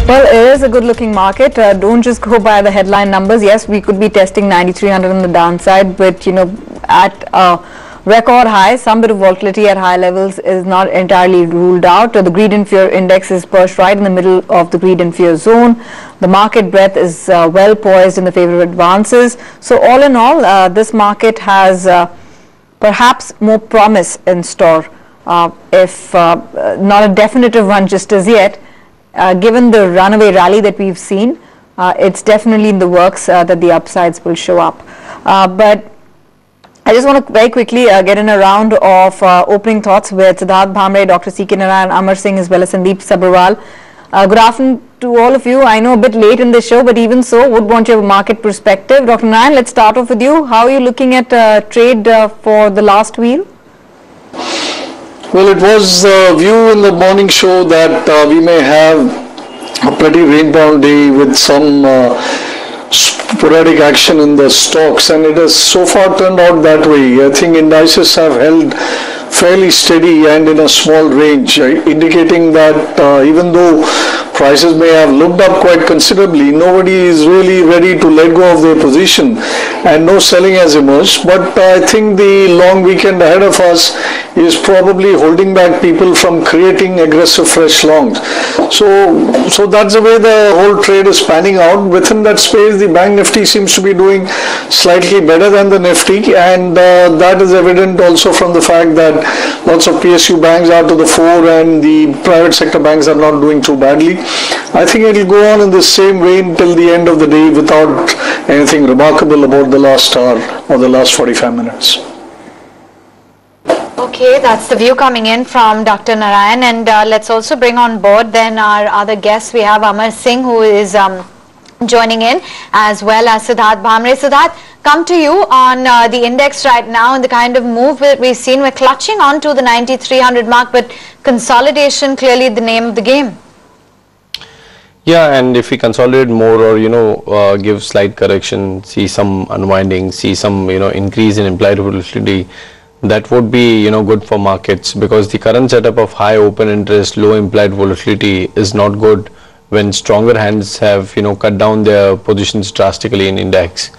Well, it is a good-looking market. Don't just go by the headline numbers. Yes, we could be testing 9,300 on the downside, but at record high, some bit of volatility at high levels is not entirely ruled out. The greed and fear index is perched right in the middle of the greed and fear zone. The market breadth is well poised in the favor of advances. So all in all, this market has perhaps more promise in store, if not a definitive one just as yet. Given the runaway rally that we've seen, it's definitely in the works that the upsides will show up. But I just want to very quickly get in a round of opening thoughts with Siddharth Bhamre, Dr. C.K. Narayan, Amar Singh, as well as Sandeep Sabharwal. Good afternoon to all of you. I know a bit late in the show, but even so, would want your market perspective. Dr. Narayan, let's start off with you. How are you looking at trade for the last wheel? Well, it was the view in the morning show that we may have a pretty range-bound day with some sporadic action in the stocks, and it has so far turned out that way. I think indices have held fairly steady and in a small range, indicating that even though prices may have looked up quite considerably, nobody is really ready to let go of their position and no selling has emerged. But I think the long weekend ahead of us is probably holding back people from creating aggressive fresh longs. So that's the way the whole trade is panning out. Within that space, the bank nifty seems to be doing slightly better than the nifty, and that is evident also from the fact that lots of PSU banks are to the fore and the private sector banks are not doing too badly. I think it will go on in the same vein till the end of the day without anything remarkable about the last hour or the last 45 minutes. Okay, that's the view coming in from Dr. Narayan, and let's also bring on board then our other guests. We have Amar Singh, who is joining in, as well as Siddharth Bhamre. Siddharth, come to you on the index right now and the kind of move that we've seen. We're clutching on to the 9,300 mark, but consolidation clearly the name of the game. Yeah, and if we consolidate more or give slight correction, see some unwinding, see some increase in implied volatility, that would be good for markets, because the current setup of high open interest, low implied volatility is not good when stronger hands have cut down their positions drastically in index.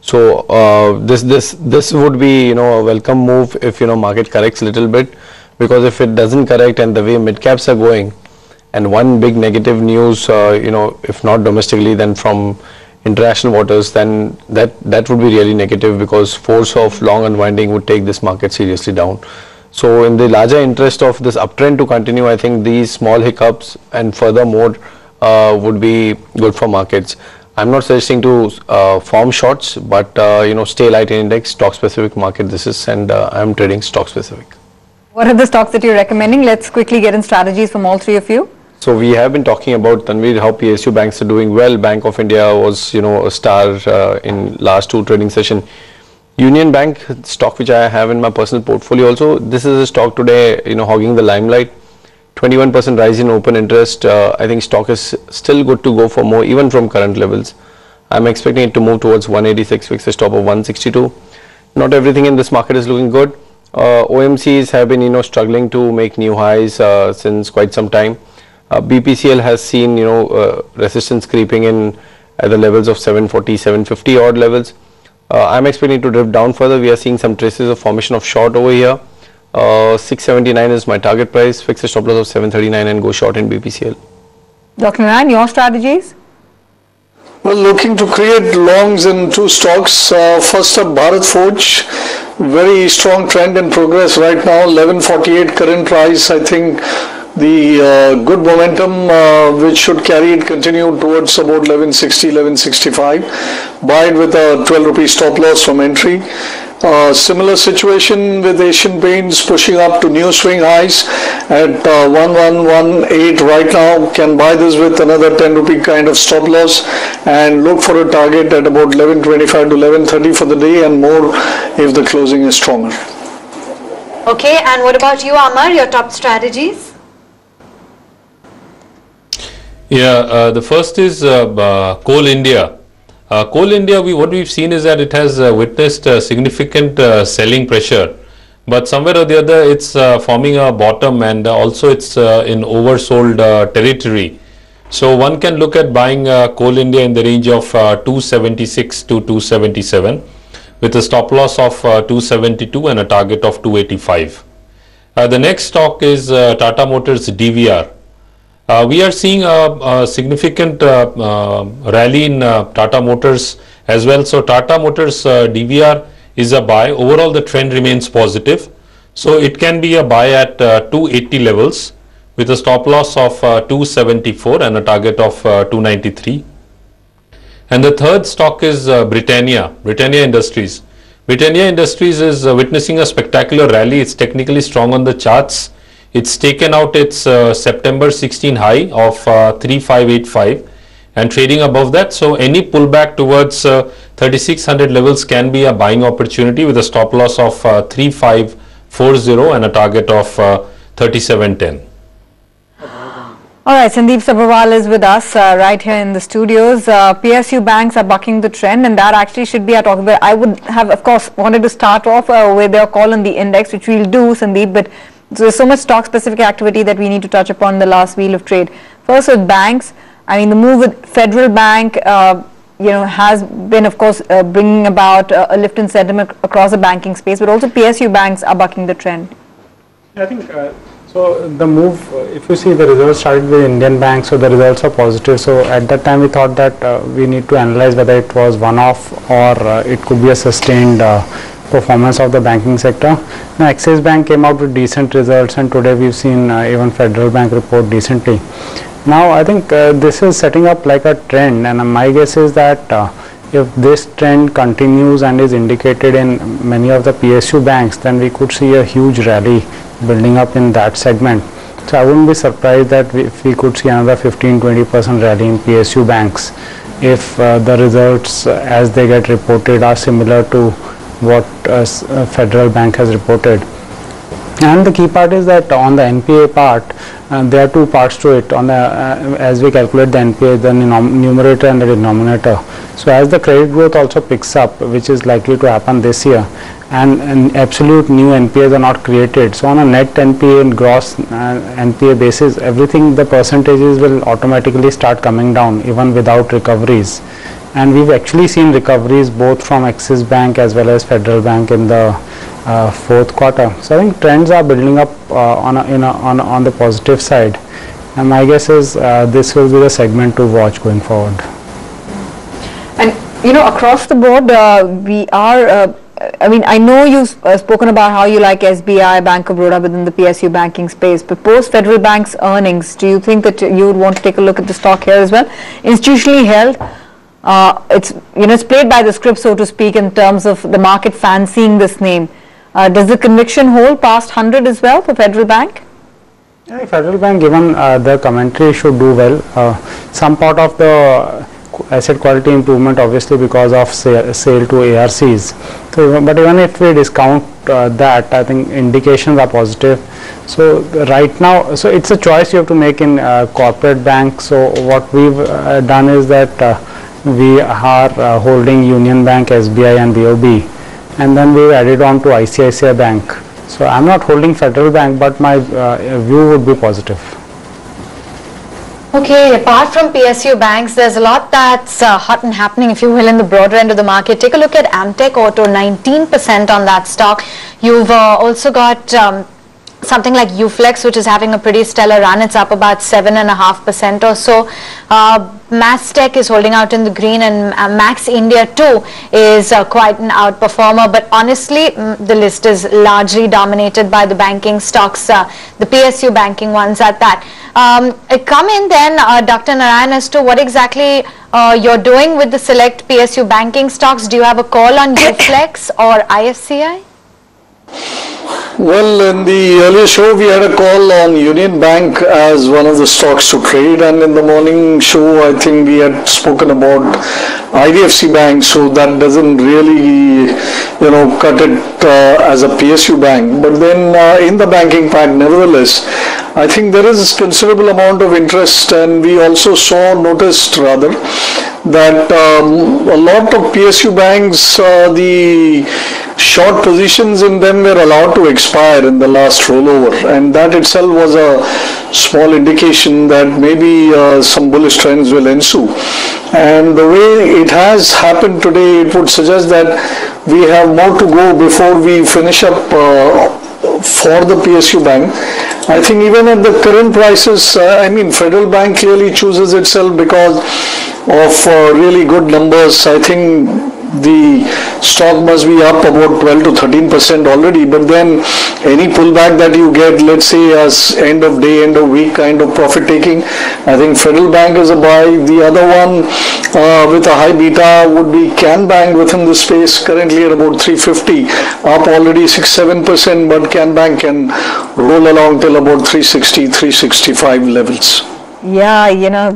So this would be a welcome move if market corrects a little bit, because if it doesn't correct and the way mid caps are going, and one big negative news if not domestically then from international waters, then that would be really negative, because force of long unwinding would take this market seriously down. So in the larger interest of this uptrend to continue, I think these small hiccups and furthermore would be good for markets. I'm not suggesting to form shorts, but stay light in index, stock specific market this is, and I'm trading stock specific. What are the stocks that you're recommending? Let's quickly get in strategies from all three of you. So we have been talking about, Tanveer, how PSU banks are doing well. Bank of India was a star in last two trading session. Union Bank stock, which I have in my personal portfolio also, this is a stock today hogging the limelight. 21% rise in open interest. I think stock is still good to go for more, even from current levels. I'm expecting it to move towards 186, fix a stop of 162. Not everything in this market is looking good. OMCs have been struggling to make new highs since quite some time. BPCL has seen resistance creeping in at the levels of 740, 750 odd levels. I'm expecting to drift down further. We are seeing some traces of formation of short over here. 679 is my target price, fix a stop loss of 739 and go short in BPCL. Dr. Narayan, your strategies? Well, looking to create longs in two stocks. First up, Bharat Forge, very strong trend in progress right now, 1148 current price. I think the good momentum which should carry it continue towards about 1160, 1165. Buy it with a 12 rupee stop loss from entry. Similar situation with Asian Paints pushing up to new swing highs at 1118 right now. Can buy this with another 10 rupee kind of stop loss and look for a target at about 1125 to 1130 for the day and more if the closing is stronger. Okay, and what about you, Amar, your top strategies? Yeah, the first is Coal India. Coal India, what we've seen is that it has witnessed significant selling pressure, but somewhere or the other it's forming a bottom, and also it's in oversold territory. So one can look at buying Coal India in the range of 276 to 277 with a stop loss of 272 and a target of 285. The next stock is Tata Motors DVR. We are seeing a significant rally in Tata Motors as well. So Tata Motors DVR is a buy. Overall the trend remains positive. So it can be a buy at 280 levels with a stop loss of 274 and a target of 293. And the third stock is Britannia Industries. Britannia Industries is witnessing a spectacular rally. It's technically strong on the charts. It's taken out its September 16 high of 3585 and trading above that. So any pullback towards 3600 levels can be a buying opportunity with a stop loss of 3540 and a target of 3710. All right, Sandeep Sabharwal is with us right here in the studios. PSU banks are bucking the trend, and that actually should be our topic. But I would have, of course, wanted to start off with their call on the index, which we'll do, Sandeep. But there's so much stock-specific activity that we need to touch upon the last wheel of trade. First, with banks, I mean, the move with Federal Bank, has been, of course, bringing about a lift in sentiment across the banking space. But also, PSU banks are bucking the trend. I think. So the move, if you see the results started with Indian banks, so the results are positive. So at that time we thought that we need to analyze whether it was one-off or it could be a sustained performance of the banking sector. Now Axis Bank came out with decent results, and today we've seen even Federal Bank report decently. Now I think this is setting up like a trend, and my guess is that if this trend continues and is indicated in many of the PSU banks, then we could see a huge rally building up in that segment. So I wouldn't be surprised that if we could see another 15-20% rally in PSU banks if the results as they get reported are similar to what Federal Bank has reported. And the key part is that on the NPA part, there are two parts to it. On the as we calculate the NPA, the numerator and the denominator. So as the credit growth also picks up, which is likely to happen this year, and absolute new NPAs are not created. So on a net NPA and gross NPA basis, everything, the percentages will automatically start coming down even without recoveries. And we've actually seen recoveries both from Axis Bank as well as Federal Bank in the fourth quarter. So I think trends are building up on the positive side, and my guess is this will be the segment to watch going forward. And across the board, we are. I mean, I know you've spoken about how you like SBI, Bank of Baroda within the PSU banking space, but post Federal Bank's earnings, do you think that you would want to take a look at the stock here as well? Institutionally held, it's played by the script, so to speak, in terms of the market fancying this name. Does the conviction hold past 100 as well for Federal Bank? Yeah, Federal Bank, given the commentary, should do well. Some part of the asset quality improvement obviously because of sale to ARCs. So, but even if we discount that, I think indications are positive. So right now, so it's a choice you have to make in corporate banks. So what we've done is that we are holding Union Bank, SBI and BOB, and then we've added on to ICICI Bank. So I'm not holding Federal Bank, but my view would be positive. Okay, apart from PSU banks, there's a lot that's hot and happening, if you will, in the broader end of the market. Take a look at Amtech Auto, 19% on that stock. You've also got something like Uflex, which is having a pretty stellar run. It's up about 7.5% or so. Mastech is holding out in the green, and Max India too is quite an outperformer. But honestly, the list is largely dominated by the banking stocks, the PSU banking ones at that. Come in then, Dr. Narayan, as to what exactly you're doing with the select PSU banking stocks. Do you have a call on Uflex or IFCI? Well, in the earlier show, we had a call on Union Bank as one of the stocks to trade, and in the morning show, I think we had spoken about IDFC Bank, so that doesn't really, cut it as a PSU bank. But then in the banking pack, nevertheless, I think there is considerable amount of interest, and we also noticed that a lot of PSU banks, the short positions in them were allowed to expire in the last rollover, and that itself was a small indication that maybe some bullish trends will ensue. And the way it has happened today, it would suggest that we have more to go before we finish up for the PSU Bank. I think even at the current prices, I mean, Federal Bank clearly chooses itself because of really good numbers. I think the stock must be up about 12 to 13% already, but then any pullback that you get, let's say as end of day, end of week kind of profit taking, I think Federal Bank is a buy. The other one with a high beta would be Can Bank within the space, currently at about 350, up already 6-7%, but Can Bank can roll along till about 360, 365 levels. Yeah, you know,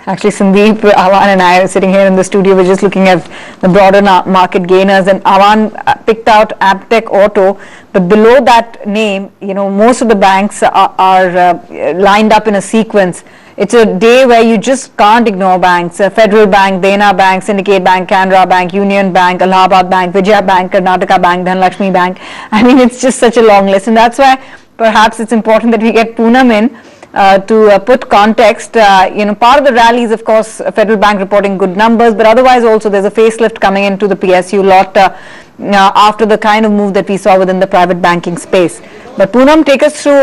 actually Sandeep, Avan and I are sitting here in the studio. We're just looking at the broader market gainers, and Avan picked out Abtec Auto, but below that name, you know, most of the banks are lined up in a sequence. It's a day where you just can't ignore banks. Federal Bank, Dena Bank, Syndicate Bank, Canara Bank, Union Bank, Allahabad Bank, Vijaya Bank, Karnataka Bank, Dhanlakshmi Bank. I mean, it's just such a long list, and that's why perhaps it's important that we get Poonam in. To put context, you know, part of the rally is, of course, Federal Bank reporting good numbers, but otherwise also there's a facelift coming into the PSU lot after the kind of move that we saw within the private banking space. But Poonam, take us through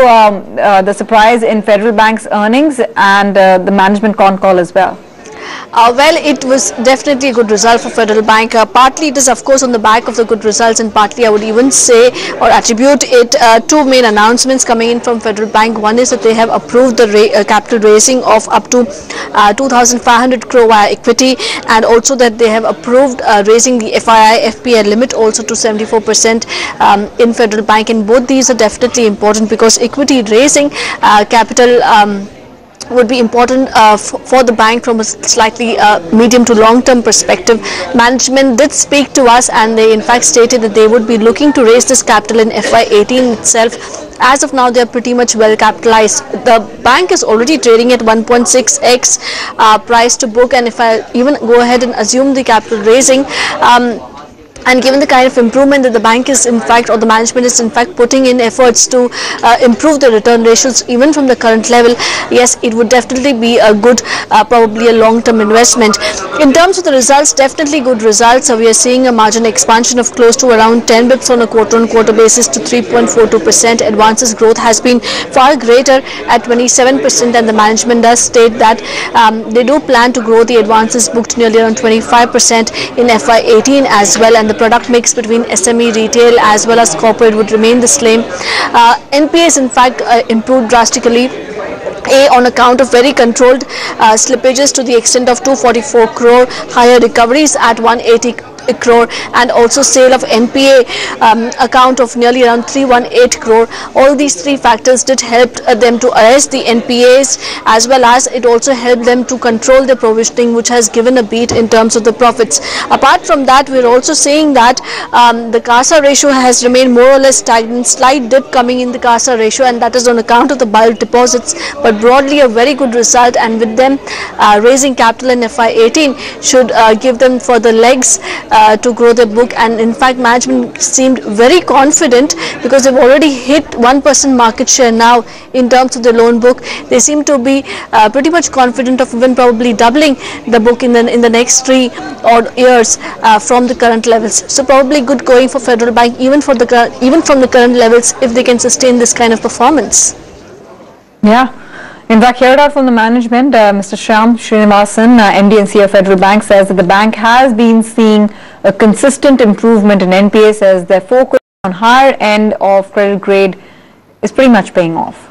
the surprise in Federal Bank's earnings and the management con call as well. Well, it was definitely a good result for Federal Bank. Partly it is, of course, on the back of the good results, and partly I would even say or attribute it two main announcements coming in from Federal Bank. One is that they have approved the capital raising of up to 2,500 crore via equity, and also that they have approved raising the FII FPI limit also to 74% in Federal Bank. And both these are definitely important because equity raising capital would be important for the bank from a slightly medium to long term perspective. Management did speak to us, and they in fact stated that they would be looking to raise this capital in FY18 itself. As of now, they are pretty much well capitalized. The bank is already trading at 1.6x price to book, and if I even go ahead and assume the capital raising, and given the kind of improvement that the bank is in fact, or the management is in fact putting in efforts to improve the return ratios even from the current level, yes, it would definitely be a good, probably a long-term investment. In terms of the results, definitely good results. We are seeing a margin expansion of close to around 10 bips on a quarter-on-quarter basis to 3.42%. Advances growth has been far greater at 27%, and the management does state that they do plan to grow the advances booked nearly around 25% in FY18 as well, and the product mix between SME, retail as well as corporate would remain the same. NPAs in fact improved drastically, on account of very controlled slippages to the extent of 244 crore, higher recoveries at 180 crore, and also sale of NPA account of nearly around 318 crore. All these three factors did help them to arrest the NPAs, as well as it also helped them to control the provisioning, which has given a beat in terms of the profits. Apart from that, we're also saying that the CASA ratio has remained more or less stagnant, slight dip coming in the CASA ratio, and that is on account of the bulk deposits, but broadly a very good result, and with them raising capital in FY18 should give them further legs to grow their book. And in fact, management seemed very confident because they've already hit 1% market share now in terms of the loan book. They seem to be pretty much confident of even probably doubling the book in the next 3 odd years from the current levels. So probably good going for Federal Bank even from the current levels if they can sustain this kind of performance. Yeah. In fact, heard out from the management, Mr. Shyam Srinivasan, MD and CEO of Federal Bank, says that the bank has been seeing a consistent improvement in NPA, says their focus on higher end of credit grade is pretty much paying off.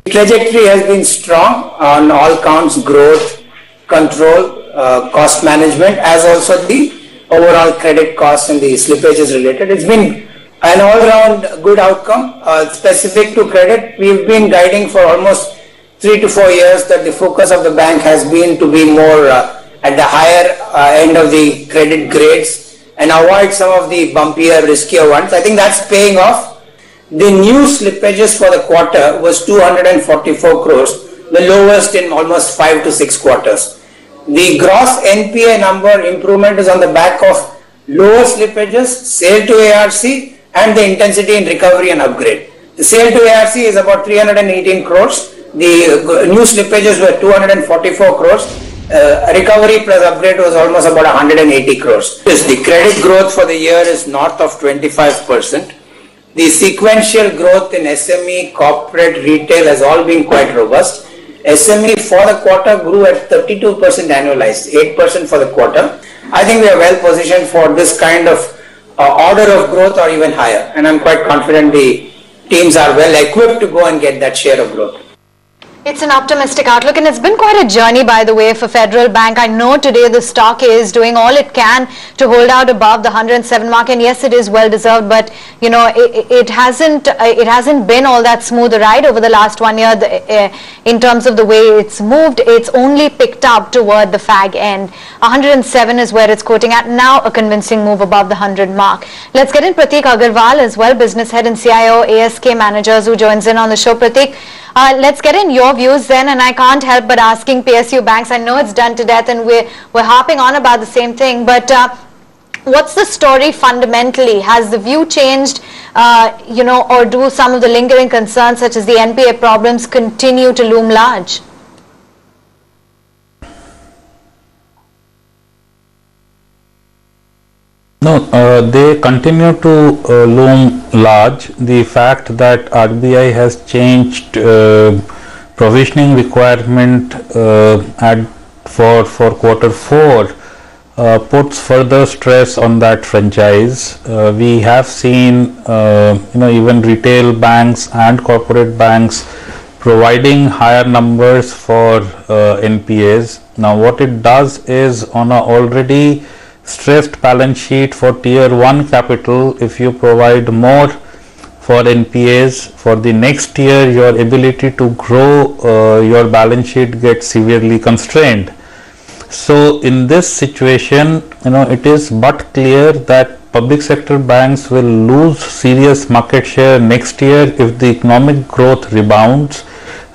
The trajectory has been strong on all counts: growth, control, cost management, as also the overall credit cost and the slippages related. It's been an all-round good outcome. Specific to credit, we've been guiding for almost 3 to 4 years that the focus of the bank has been to be more at the higher end of the credit grades and avoid some of the bumpier, riskier ones. I think that's paying off. The new slippages for the quarter was 244 crores, the lowest in almost 5 to 6 quarters. The gross NPA number improvement is on the back of lower slippages, sale to ARC, and the intensity in recovery and upgrade. The sale to ARC is about 318 crores. The new slippages were 244 crores. Recovery plus upgrade was almost about 180 crores. The credit growth for the year is north of 25%. The sequential growth in SME, corporate, retail has all been quite robust. SME for the quarter grew at 32% annualized, 8% for the quarter. I think we are well positioned for this kind of order of growth or even higher. And I'm quite confident the teams are well equipped to go and get that share of growth. It's an optimistic outlook, and it's been quite a journey, by the way, for Federal Bank. I know today the stock is doing all it can to hold out above the 107 mark, and yes, it is well deserved, but you know it hasn't been all that smooth a ride over the last 1 year in terms of the way it's moved. It's only picked up toward the fag end. 107 is where it's quoting at now, a convincing move above the 100 mark. Let's get in Pratik Agarwal as well, business head and CIO ASK Managers, who joins in on the show. Pratik, let's get in your views then, and I can't help but asking PSU banks. I know it's done to death and we're harping on about the same thing, but what's the story fundamentally? Has the view changed, or do some of the lingering concerns such as the NPA problems continue to loom large? No, they continue to loom large. The fact that RBI has changed provisioning requirement for quarter 4 puts further stress on that franchise. We have seen even retail banks and corporate banks providing higher numbers for NPAs. Now what it does is, on a already stressed balance sheet for tier 1 capital, if you provide more for NPAs for the next year, your ability to grow your balance sheet gets severely constrained. So in this situation, it is but clear that public sector banks will lose serious market share next year if the economic growth rebounds.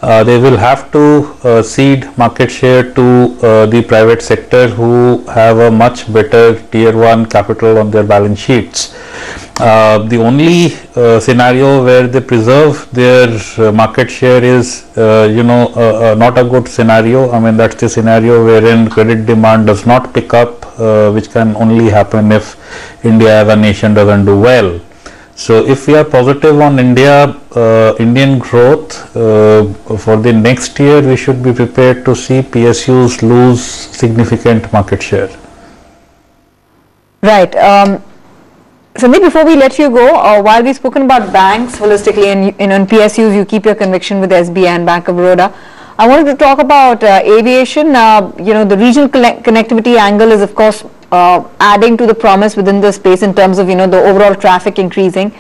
They will have to cede market share to the private sector, who have a much better tier 1 capital on their balance sheets. The only scenario where they preserve their market share is not a good scenario. I mean, that's the scenario wherein credit demand does not pick up, which can only happen if India as a nation doesn't do well. So if we are positive on Indian growth for the next year, we should be prepared to see PSUs lose significant market share. Right. Sandeep, before we let you go, while we've spoken about banks holistically and in PSUs, you keep your conviction with SBI and Bank of Baroda. I wanted to talk about aviation. The regional connectivity angle is, of course, adding to the promise within the space in terms of the overall traffic increasing,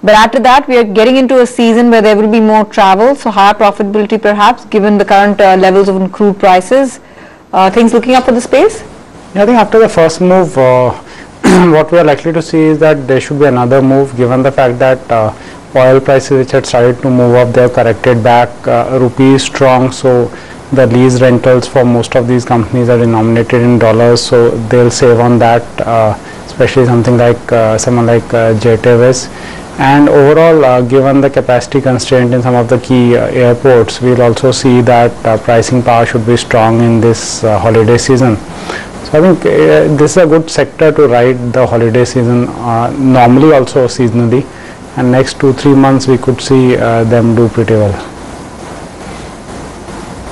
but after that we are getting into a season where there will be more travel, so higher profitability perhaps given the current levels of crude prices. Things looking up for the space? Yeah, I think after the first move, what we are likely to see is that there should be another move, given the fact that oil prices, which had started to move up, they have corrected back. Rupee is strong, so the lease rentals for most of these companies are denominated in dollars, so they'll save on that, especially something like someone like Jet Airways. And overall, given the capacity constraint in some of the key airports, we'll also see that pricing power should be strong in this holiday season. So I think this is a good sector to ride the holiday season, normally also seasonally, and next 2-3 months we could see them do pretty well.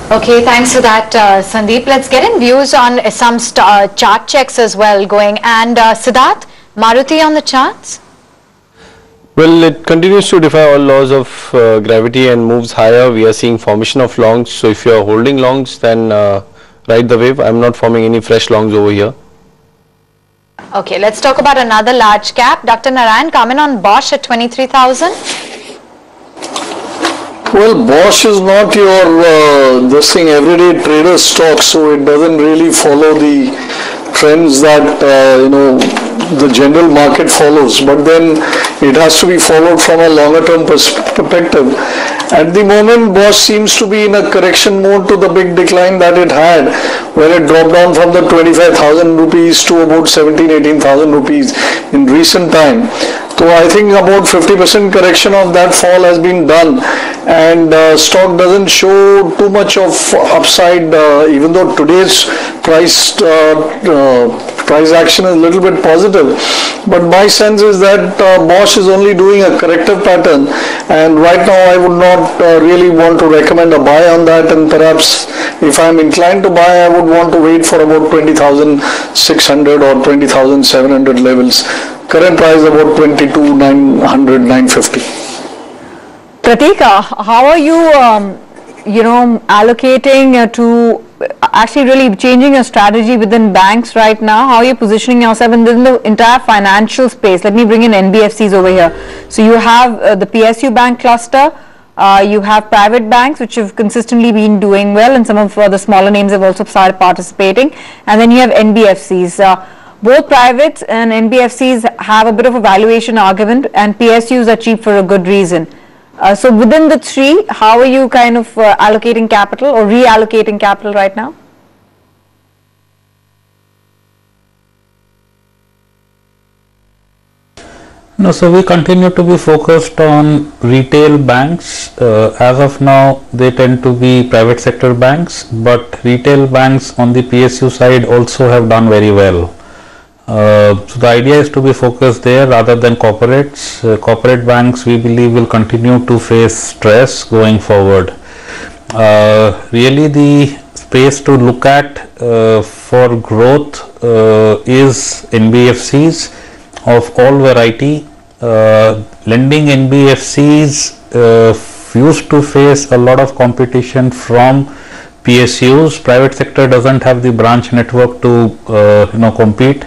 Okay, thanks for that, Sandeep. Let's get in views on some chart checks as well going. And Siddharth, Maruti on the charts? Well, it continues to defy all laws of gravity and moves higher. We are seeing formation of longs. So if you are holding longs, then ride the wave. I'm not forming any fresh longs over here. Okay, let's talk about another large cap. Dr. Narayan, coming on Bosch at 23,000. Well, Bosch is not your everyday trader stock, so it doesn't really follow the trends that the general market follows. But then it has to be followed from a longer term perspective. At the moment, Bosch seems to be in a correction mode to the big decline that it had, where it dropped down from the 25,000 rupees to about 17,000-18,000 rupees in recent time. So I think about 50% correction of that fall has been done, and stock doesn't show too much of upside, even though today's price action is a little bit positive. But my sense is that Bosch is only doing a corrective pattern, and right now I would not really want to recommend a buy on that, and perhaps if I'm inclined to buy, I would want to wait for about 20,600 or 20,700 levels. Current price about 22,900, 950. Pratik, how are you, allocating to actually really changing your strategy within banks right now? How are you positioning yourself in the entire financial space? Let me bring in NBFCs over here. So you have the PSU bank cluster, you have private banks which have consistently been doing well, and some of the smaller names have also started participating, and then you have NBFCs. Both privates and NBFCs have a bit of a valuation argument, and PSUs are cheap for a good reason. So within the three, how are you kind of allocating capital or reallocating capital right now? No, so we continue to be focused on retail banks. As of now, they tend to be private sector banks, but retail banks on the PSU side also have done very well. So the idea is to be focused there rather than corporates. Corporate banks, we believe, will continue to face stress going forward. Really the space to look at for growth is NBFCs of all variety. Lending NBFCs used to face a lot of competition from PSUs. Private sector doesn't have the branch network to compete.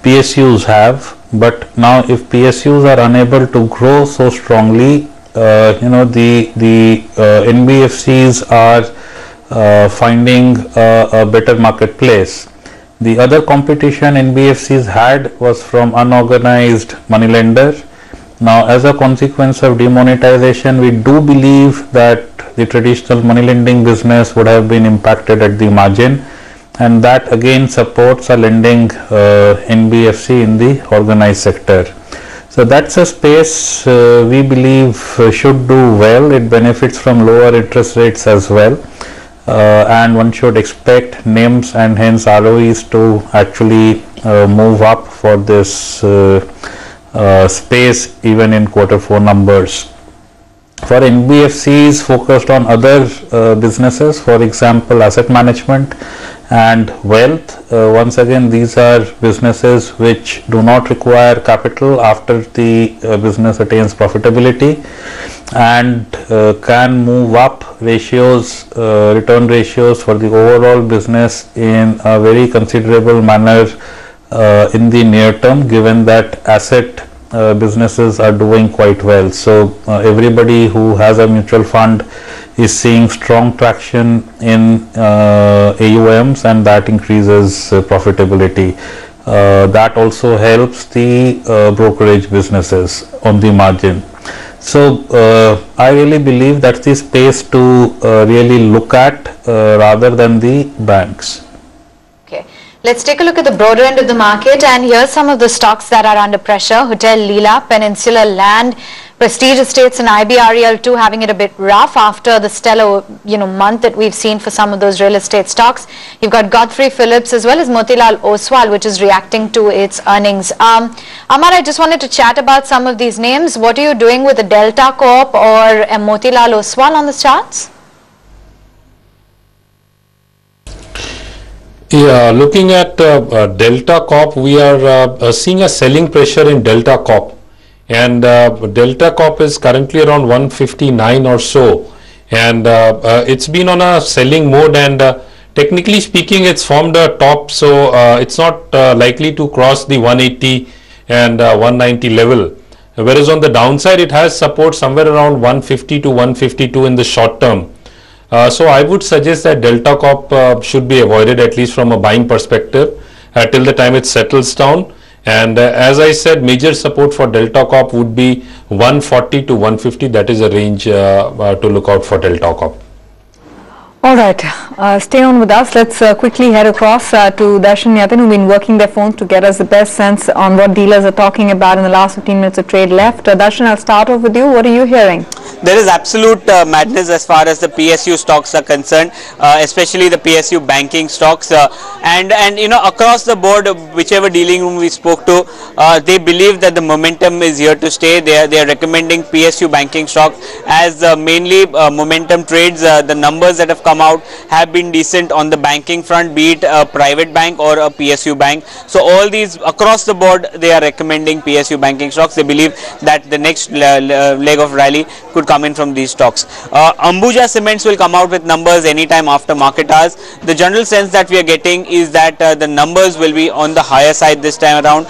PSUs have, but now if PSUs are unable to grow so strongly, the NBFCs are finding a better marketplace. The other competition NBFCs had was from unorganized moneylender. Now, as a consequence of demonetization, we do believe that the traditional money lending business would have been impacted at the margin, and that again supports a lending NBFC in the organized sector. So that's a space we believe should do well. It benefits from lower interest rates as well, and one should expect NIMs and hence ROEs to actually move up for this space even in Q4 numbers. For NBFCs focused on other businesses, for example asset management and wealth, once again these are businesses which do not require capital after the business attains profitability, and can move up ratios, return ratios for the overall business in a very considerable manner in the near term, given that asset businesses are doing quite well. So everybody who has a mutual fund is seeing strong traction in AUMs, and that increases profitability. That also helps the brokerage businesses on the margin. So I really believe that's the space to really look at rather than the banks. Okay. Let's take a look at the broader end of the market, and here's some of the stocks that are under pressure. Hotel Leela, Peninsula Land, Prestige Estates and IBREL2 having it a bit rough after the stellar month that we've seen for some of those real estate stocks. You've got Godfrey Phillips as well as Motilal Oswal, which is reacting to its earnings. Amar, I just wanted to chat about some of these names. What are you doing with the Delta Corp or Motilal Oswal on the charts? Yeah, looking at Delta Corp, we are seeing a selling pressure in Delta Corp, and Delta Corp is currently around 159 or so, and it's been on a selling mode, and technically speaking it's formed a top, so it's not likely to cross the 180 and 190 level, whereas on the downside it has support somewhere around 150 to 152 in the short term. So I would suggest that Delta Corp should be avoided, at least from a buying perspective, till the time it settles down. And as I said, major support for Delta Corp would be 140 to 150. That is a range to look out for Delta Corp. All right, stay on with us. Let's quickly head across to Darshan Yatin, who've been working their phones to get us the best sense on what dealers are talking about in the last 15 minutes of trade left. Darshan, I'll start off with you. What are you hearing? There is absolute madness as far as the PSU stocks are concerned, especially the PSU banking stocks, and you know, across the board, whichever dealing room we spoke to, they believe that the momentum is here to stay. They are recommending PSU banking stock as mainly momentum trades. The numbers that have come out have been decent on the banking front, be it a private bank or a PSU bank. So all these across the board, they are recommending PSU banking stocks. They believe that the next leg of rally could come in from these stocks. Ambuja Cements will come out with numbers anytime after market hours. The general sense that we are getting is that the numbers will be on the higher side this time around.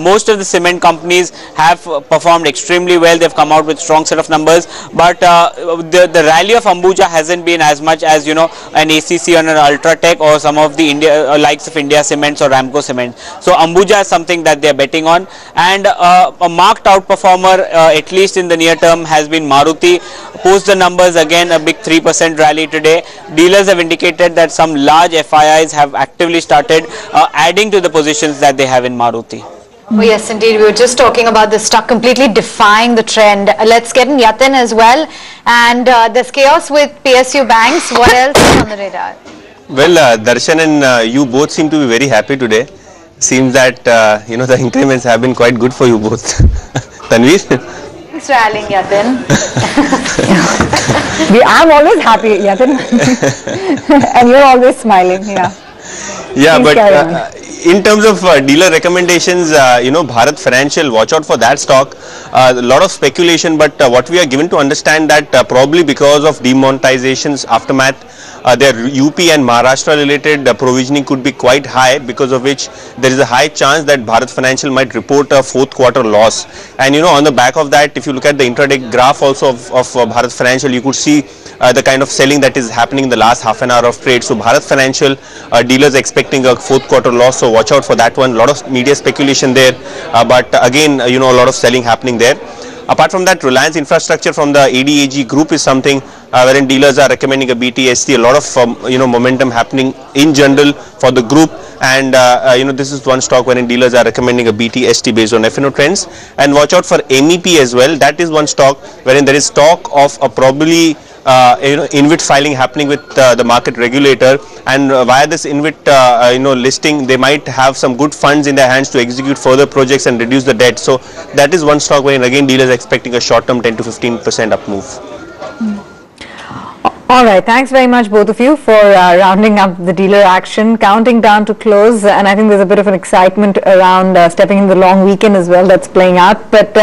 Most of the cement companies have performed extremely well. They've come out with strong set of numbers, but the rally of Ambuja hasn't been as much as, you know, an ACC or an Ultratech or some of the likes of India Cements or Ramco Cement. So Ambuja is something that they are betting on, and a marked outperformer at least in the near term has been Maruti. Post the numbers, again a big 3% rally today. Dealers have indicated that some large FIIs have actively started adding to the positions that they have in Maruti. Oh yes, indeed. We were just talking about this stock completely defying the trend. Let's get in Yatin as well. And there's chaos with PSU banks. What else is on the radar? Well, Darshan and you both seem to be very happy today. Seems that you know, the increments have been quite good for you both. Tanveer? Thanks for rallying, Yatin. I'm always happy, Yatin. And you're always smiling, yeah. Yeah, Please but in terms of dealer recommendations, you know, Bharat Financial, watch out for that stock. A lot of speculation, but what we are given to understand that probably because of demonetization's aftermath, their UP and Maharashtra related provisioning could be quite high, because of which there is a high chance that Bharat Financial might report a fourth quarter loss. And you know, on the back of that, if you look at the intraday graph also of Bharat Financial, you could see the kind of selling that is happening in the last half an hour of trade. So Bharat Financial, dealers expecting a fourth quarter loss, so watch out for that one. A lot of media speculation there, but again, you know, a lot of selling happening there. Apart from that, Reliance Infrastructure from the ADAG group is something wherein dealers are recommending a BTST. A lot of you know, momentum happening in general for the group, and you know, this is one stock wherein dealers are recommending a BTST based on F&O trends. And watch out for MEP as well. That is one stock wherein there is talk of a probably you know, InvIT filing happening with the market regulator, and via this InvIT you know, listing, they might have some good funds in their hands to execute further projects and reduce the debt. So that is one stock wherein again dealers are expecting a short-term 10 to 15% up move. All right, thanks very much both of you for rounding up the dealer action, counting down to close, and I think there's a bit of an excitement around stepping in the long weekend as well that's playing out. But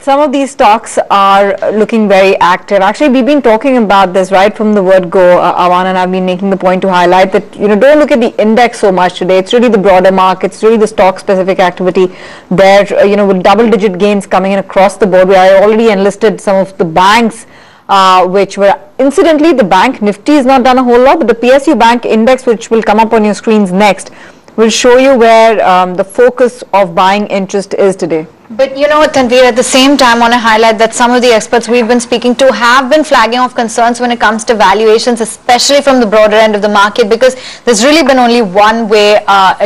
some of these stocks are looking very active. Actually, we've been talking about this right from the word go, Awan, and I've been making the point to highlight that, you know, don't look at the index so much today. It's really the broader market. It's really the stock-specific activity there, you know, with double-digit gains coming in across the board. We already enlisted some of the banks, which were, incidentally, the bank Nifty has not done a whole lot, but the PSU bank index, which will come up on your screens next, will show you where the focus of buying interest is today. But you know what, Tanveer, at the same time, I want to highlight that some of the experts we've been speaking to have been flagging off concerns when it comes to valuations, especially from the broader end of the market, because there's really been only one way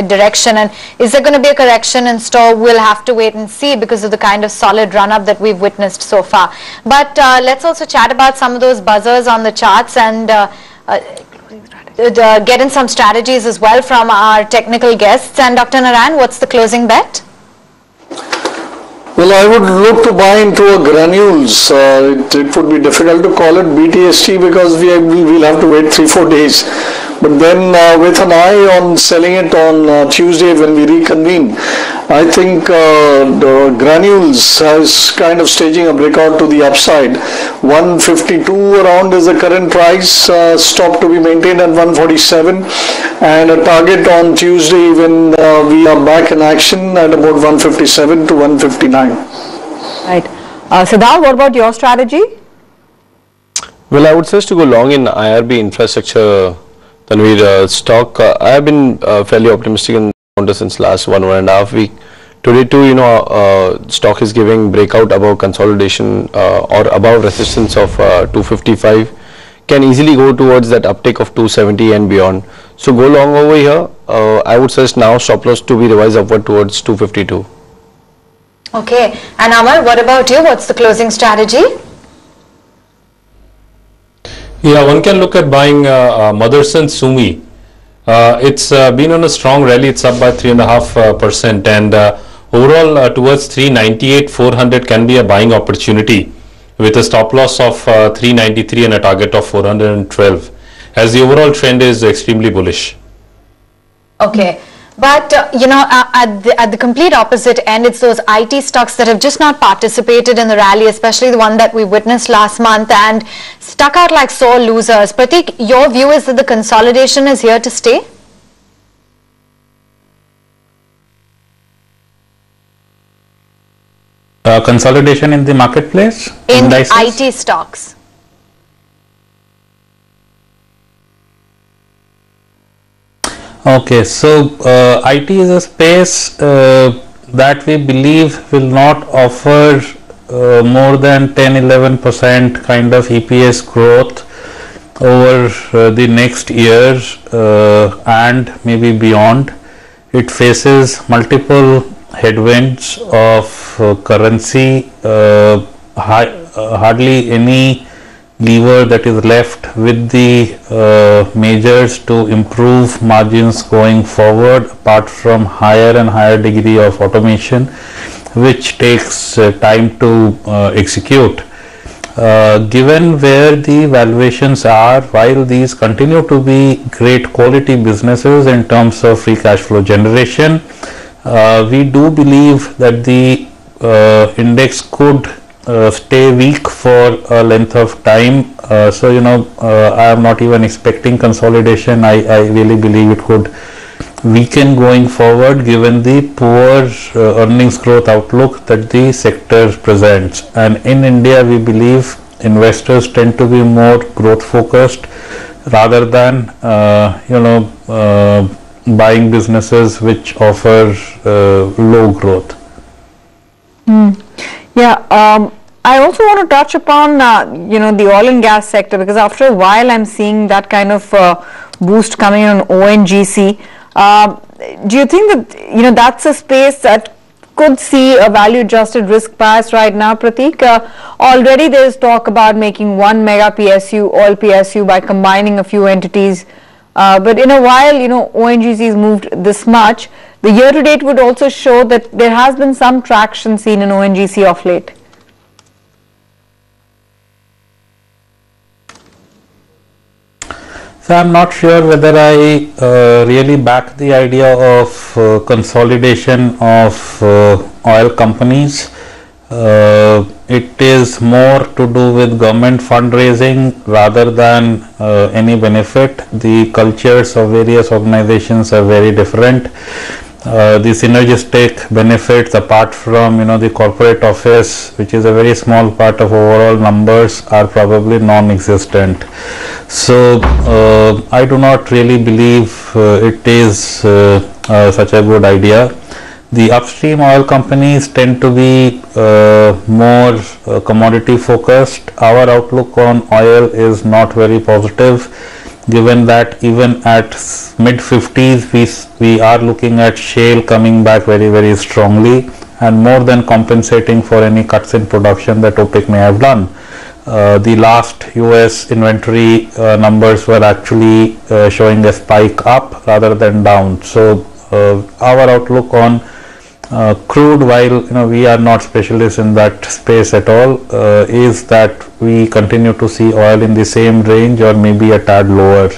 direction. And is there going to be a correction in store? We'll have to wait and see, because of the kind of solid run-up that we've witnessed so far. But let's also chat about some of those buzzers on the charts and get in some strategies as well from our technical guests. And Dr. Narayan, what's the closing bet? Well, I would look to buy into a granules. It would be difficult to call it BTST because we'll have to wait 3-4 days. But then with an eye on selling it on Tuesday when we reconvene, I think the granules is kind of staging a breakout to the upside. 152 around is the current price, stop to be maintained at 147, and a target on Tuesday when we are back in action at about 157 to 159. Right. Siddharth, what about your strategy? Well, I would suggest to go long in IRB infrastructure, Tanveer stock. I have been fairly optimistic in counter since last 1.5 week. Today too, stock is giving breakout above consolidation or above resistance of 255. Can easily go towards that uptick of 270 and beyond. So go long over here. I would suggest now stop loss to be revised upward towards 252. Okay, and Amar, what about you? What's the closing strategy? Yeah, one can look at buying Motherson Sumi. It's been on a strong rally. It's up by 3.5%, and overall towards 398, 400 can be a buying opportunity with a stop loss of 393 and a target of 412, as the overall trend is extremely bullish. Okay. But, at the complete opposite end, it's those IT stocks that have just not participated in the rally, especially the one that we witnessed last month and stuck out like sore losers. Pratik, your view is that the consolidation is here to stay? Consolidation in the marketplace? In IT stocks. Okay, so IT is a space that we believe will not offer more than 10-11% kind of EPS growth over the next year and maybe beyond. It faces multiple headwinds of currency, hardly any lever that is left with the majors to improve margins going forward, apart from higher and higher degree of automation, which takes time to execute. Given where the valuations are, while these continue to be great quality businesses in terms of free cash flow generation, we do believe that the index could stay weak for a length of time. I am not even expecting consolidation. I really believe it could weaken going forward given the poor earnings growth outlook that the sector presents. And in India, we believe investors tend to be more growth focused rather than buying businesses which offer low growth. Yeah, I also want to touch upon, the oil and gas sector, because after a while I'm seeing that kind of boost coming in on ONGC. Do you think that, that's a space that could see a value adjusted risk bias right now, Pratik? Already there is talk about making one mega PSU, oil PSU, by combining a few entities. But in a while, ONGC has moved this much. The year to date would also show that there has been some traction seen in ONGC of late. So I'm not sure whether I really back the idea of consolidation of oil companies. It is more to do with government fundraising rather than any benefit. The cultures of various organizations are very different. The synergistic benefits, apart from the corporate office, which is a very small part of overall numbers, are probably non-existent. So I do not really believe it is such a good idea. The upstream oil companies tend to be more commodity focused. Our outlook on oil is not very positive, given that even at mid 50s we are looking at shale coming back very, very strongly and more than compensating for any cuts in production that OPEC may have done. The last US inventory numbers were actually showing a spike up rather than down. So our outlook on crude, while we are not specialists in that space at all, is that we continue to see oil in the same range or maybe a tad lower.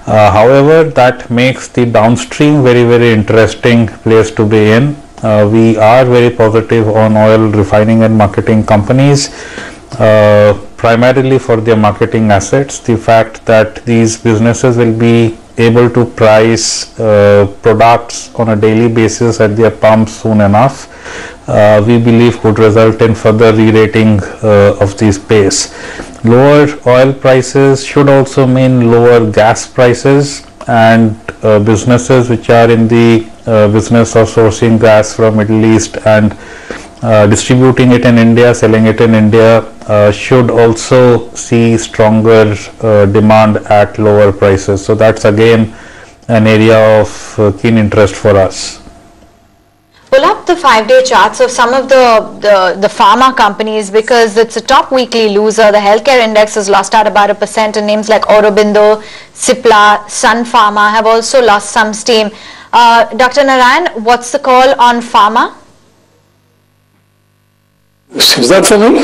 However, that makes the downstream very, very interesting place to be in. We are very positive on oil refining and marketing companies, primarily for their marketing assets. The fact that these businesses will be able to price products on a daily basis at their pumps soon enough, we believe could result in further re-rating of the space. Lower oil prices should also mean lower gas prices, and businesses which are in the business of sourcing gas from Middle East and distributing it in India, selling it in India, should also see stronger demand at lower prices. So that's again an area of keen interest for us. Pull up the 5-day charts of some of the pharma companies, because it's a top weekly loser. The healthcare index has lost out about 1%, and names like Aurobindo, Cipla, Sun Pharma have also lost some steam. Dr. Narayan, what's the call on pharma? Is that for me?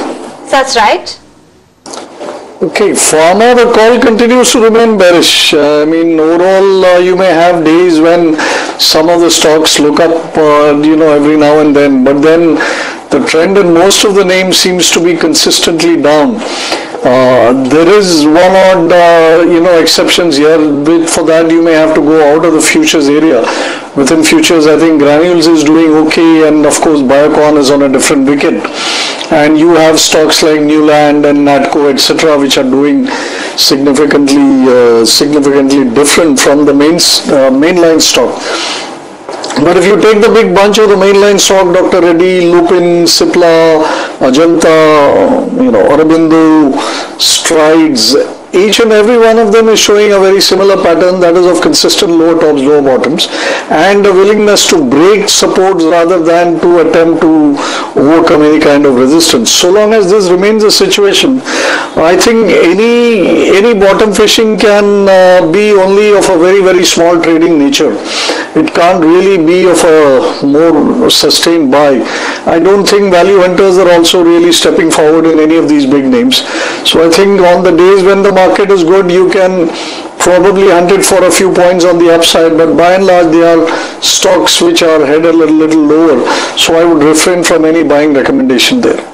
That's right. Okay, pharma, the call continues to remain bearish. I mean, overall, you may have days when some of the stocks look up, every now and then, but then the trend in most of the names seems to be consistently down. There is one odd, exceptions here. For that, you may have to go out of the futures area. Within futures, I think Granules is doing okay, and of course, Biocon is on a different wicket. And you have stocks like Newland and Natco, etc., which are doing significantly different from the mainline stock. But if you take the big bunch of the mainline stock, Dr. Reddy, Lupin, Cipla, Ajanta, Aurobindo, Strides, each and every one of them is showing a very similar pattern, that is of consistent lower tops, lower bottoms, and a willingness to break supports rather than to attempt to overcome any kind of resistance. So long as this remains the situation, I think any bottom fishing can be only of a very, very small trading nature. It can't really be of a more sustained buy. I don't think value hunters are also really stepping forward in any of these big names. So I think on the days when the market is good, you can probably hunt it for a few points on the upside, but by and large they are stocks which are headed a little lower. So I would refrain from any buying recommendation there.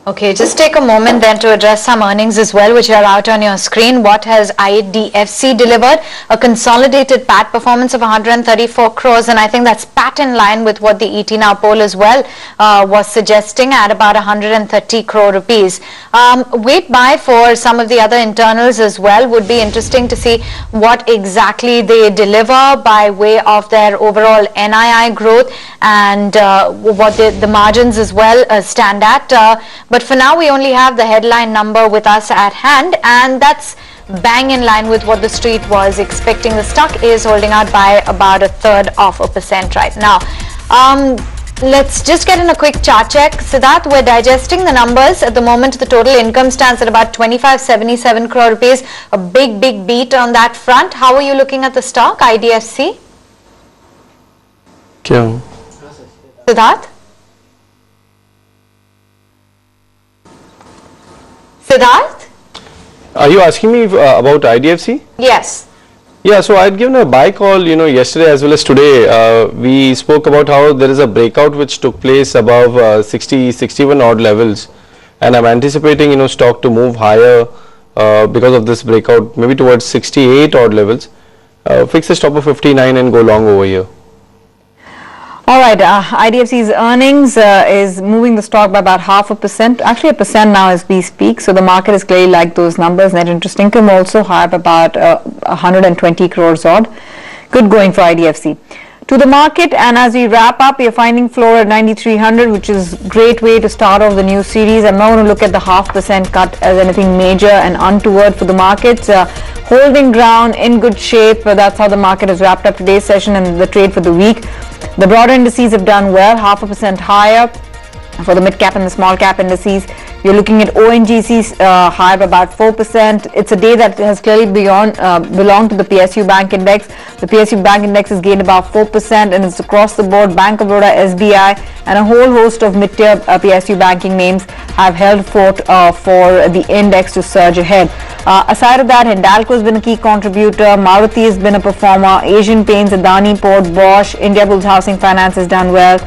Okay, just take a moment then to address some earnings as well, which are out on your screen. What has IDFC delivered? A consolidated PAT performance of 134 crores, and I think that's PAT in line with what the ET Now poll as well was suggesting, at about 130 crore rupees. Wait by for some of the other internals as well. Would be interesting to see what exactly they deliver by way of their overall NII growth, and what the margins as well stand at. But for now, we only have the headline number with us at hand, and that's bang in line with what the street was expecting. The stock is holding out by about 1/3% right now. Let's just get in a quick chart check. Siddharth, we're digesting the numbers. At the moment, the total income stands at about 2577 crore rupees. A big beat on that front. How are you looking at the stock, IDFC? Siddharth? Siddharth? Are you asking me about IDFC? Yes. Yeah, so I had given a buy call, yesterday as well as today. We spoke about how there is a breakout which took place above 61 odd levels, and I'm anticipating, stock to move higher because of this breakout, maybe towards 68 odd levels. Fix a stop of 59 and go long over here. All right, IDFC's earnings is moving the stock by about 0.5%, actually 1% now as we speak. So the market is clearly like those numbers. Net interest income also high up about 120 crores odd. Good going for IDFC. To the market, and as we wrap up, you're finding floor at 9,300, which is great way to start off the new series. I'm not going to look at the 0.5% cut as anything major and untoward for the markets. Holding ground, in good shape. That's how the market has wrapped up today's session and the trade for the week. The broader indices have done well, 0.5% higher for the mid-cap and the small-cap indices. You're looking at ONGC's high of about 4%. It's a day that has clearly belonged to the PSU Bank Index. The PSU Bank Index has gained about 4%, and it's across the board. Bank of Baroda, SBI, and a whole host of mid-tier PSU banking names have held fort for the index to surge ahead. Aside of that, Hindalco has been a key contributor. Maruti has been a performer. Asian Paints, Adani Port, Bosch, Indiabulls Housing Finance has done well.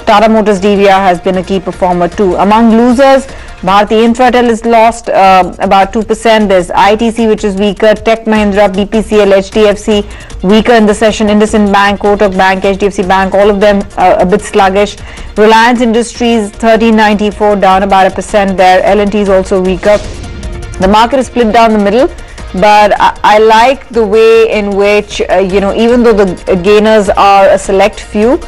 Tata Motors DVR has been a key performer too. Among losers, Bharti Infratel is lost about 2%. There's ITC, which is weaker. Tech Mahindra, BPCL, HDFC weaker in the session. IndusInd Bank, Kotak Bank, HDFC Bank, all of them a bit sluggish. Reliance Industries 1394, down about 1% there. L&T is also weaker. The market is split down the middle. but I like the way in which, even though the gainers are a select few,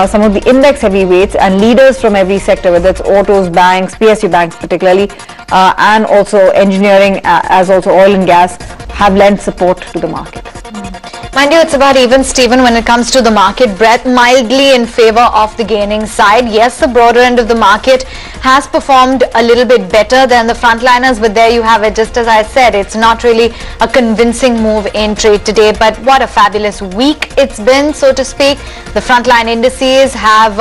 some of the index heavyweights and leaders from every sector, whether it's autos, banks, PSU banks particularly, and also engineering, as also oil and gas, have lent support to the market. Mind you, it's about even, Stephen, when it comes to the market breadth, mildly in favor of the gaining side. Yes, the broader end of the market has performed a little bit better than the frontliners, but there you have it. Just as I said, it's not really a convincing move in trade today, but what a fabulous week it's been, so to speak. The frontline indices have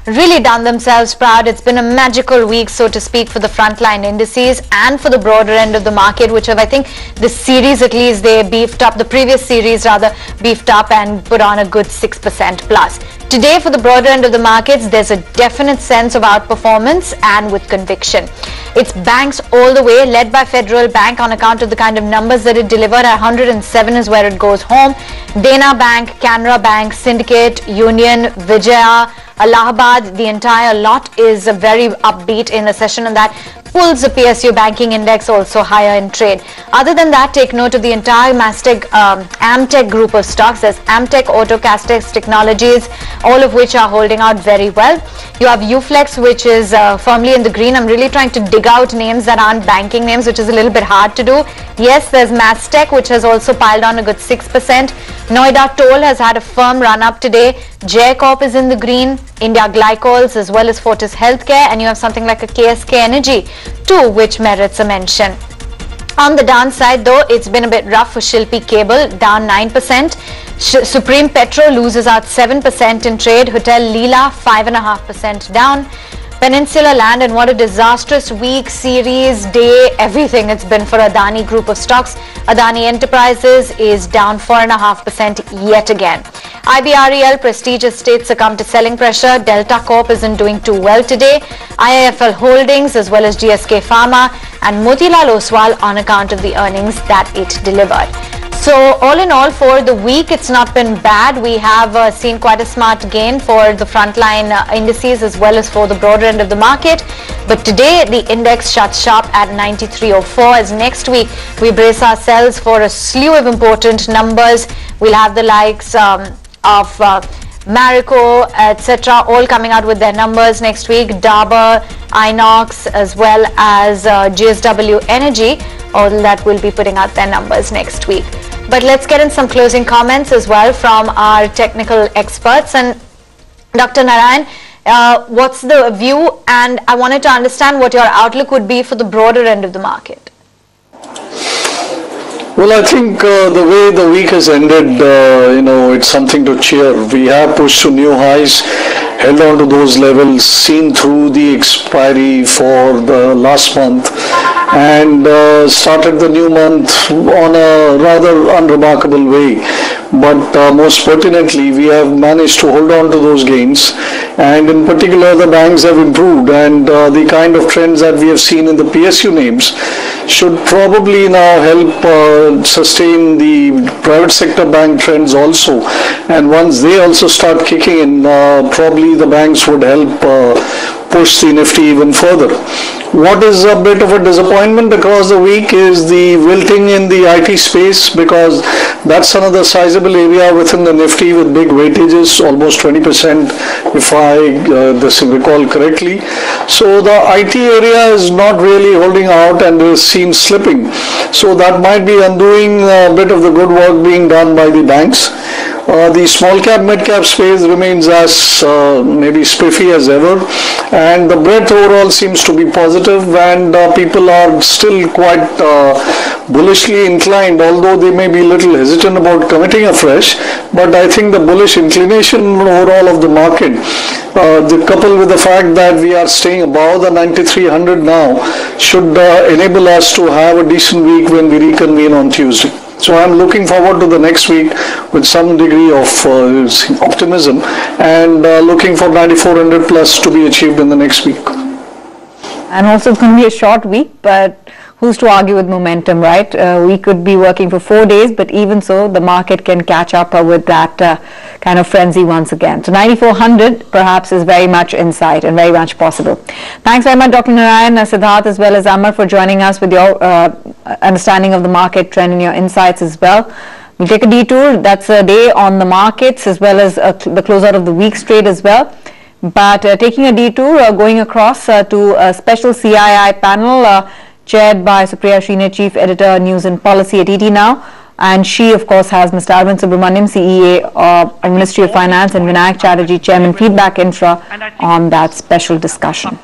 really done themselves proud. It's been a magical week, so to speak, for the frontline indices and for the broader end of the market, which have, I think, this series at least, they beefed up, the previous series rather, beefed up and put on a good 6% plus. Today, for the broader end of the markets, there's a definite sense of outperformance and with conviction. It's banks all the way, led by Federal Bank on account of the kind of numbers that it delivered. 107 is where it goes home. Dena Bank, Canara Bank, Syndicate, Union, Vijaya, Allahabad, the entire lot is very upbeat in the session, and that pulls the PSU banking index also higher in trade. Other than that, take note of the entire Amtech group of stocks. There's Amtech, Auto, Castex Technologies, all of which are holding out very well. You have Uflex, which is firmly in the green. I'm really trying to dig out names that aren't banking names, which is a little bit hard to do. Yes, there's Mastech, which has also piled on a good 6%. Noida Toll has had a firm run up today. Jaycorp is in the green, India Glycols as well as Fortis Healthcare, and you have something like a KSK Energy too, which merits a mention. On the downside though, it's been a bit rough for Shilpi Cable, down 9%. Supreme Petro loses out 7% in trade. Hotel Leela 5.5% down. Peninsula Land, and what a disastrous week, series, day, everything it's been for Adani group of stocks. Adani Enterprises is down 4.5% yet again. IBREL Prestige Estates succumbed to selling pressure. Delta Corp isn't doing too well today. IIFL Holdings as well as GSK Pharma and Motilal Oswal on account of the earnings that it delivered. So all in all, for the week, it's not been bad. We have seen quite a smart gain for the frontline indices as well as for the broader end of the market. But today, the index shuts sharp at 93.04. As next week, we brace ourselves for a slew of important numbers. We'll have the likes of Marico, etc., all coming out with their numbers next week. Dabur, Inox, as well as GSW Energy, all that will be putting out their numbers next week. But let's get in some closing comments as well from our technical experts. And Dr. Narayan, what's the view? And I wanted to understand what your outlook would be for the broader end of the market. Well, I think the way the week has ended, it's something to cheer. We have pushed to new highs, held on to those levels, seen through the expiry for the last month, and started the new month on a rather unremarkable way. But most pertinently, we have managed to hold on to those gains, and in particular the banks have improved, and the kind of trends that we have seen in the PSU names should probably now help sustain the private sector bank trends also. And once they also start kicking in, probably the banks would help push the Nifty even further. What is a bit of a disappointment across the week is the wilting in the IT space, because that's another sizable area within the Nifty with big weightages, almost 20% if I recall correctly. So the IT area is not really holding out and is seen slipping. So that might be undoing a bit of the good work being done by the banks. The small cap, mid cap space remains as maybe spiffy as ever, and the breadth overall seems to be positive, and people are still quite bullishly inclined, although they may be a little hesitant about committing afresh. But I think the bullish inclination overall of the market, coupled with the fact that we are staying above the 9300 now, should enable us to have a decent week when we reconvene on Tuesday. So I'm looking forward to the next week with some degree of optimism, and looking for 9400 plus to be achieved in the next week. And also it's going to be a short week, but who's to argue with momentum, right? We could be working for 4 days, but even so, the market can catch up with that kind of frenzy once again. So 9400 perhaps is very much in sight and very much possible. Thanks very much, Dr. Narayan, Siddharth, as well as Amar, for joining us with your understanding of the market trend and your insights as well. We'll take a detour. That's a day on the markets as well as the closeout of the week's trade as well. But taking a detour, going across to a special CII panel chaired by Supriya Srine, Chief Editor, News and Policy at ET Now. And she, of course, has Mr. Arvind Subramaniam, CEA of Ministry of Finance, and Vinayak Chatterjee, Chairman, Feedback Infra, on that special discussion.